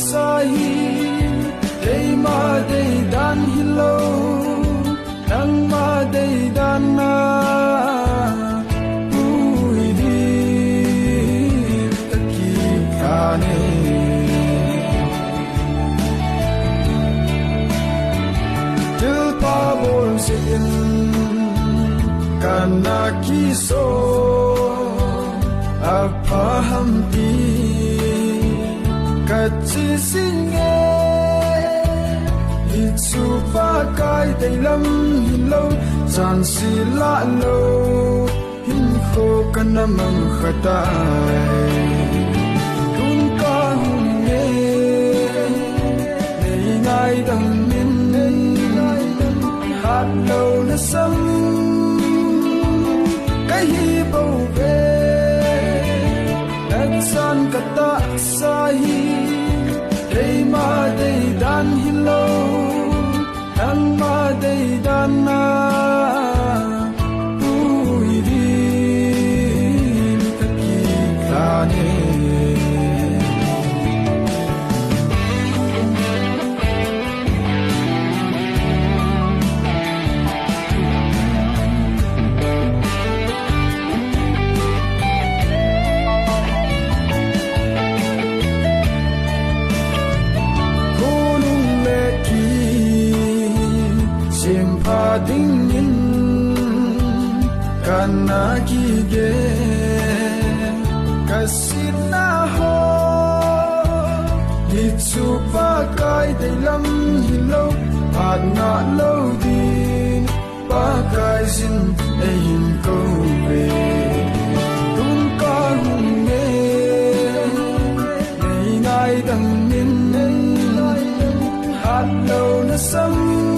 sahi dei ma dei dan hilo nang ma dei dan na ui di taki kane dil pa bol sin kana kiso apaham ti kachisinge itsu pa kai dei lam hilo chan si la lo hin kho kanamang khatai tun ka hun ne nei ngai dang min hat lo na sam kai hi bo ve san kata sahi dei ma dei dan hilo nang ma dei dan na ui di taki kane ding in kana ki ge kasina ho ditsu pa kai dei lam hilo pat na lo din pa kai sin ei hin ko ve tun ka hun ne nei ngai dang min hat lo na sam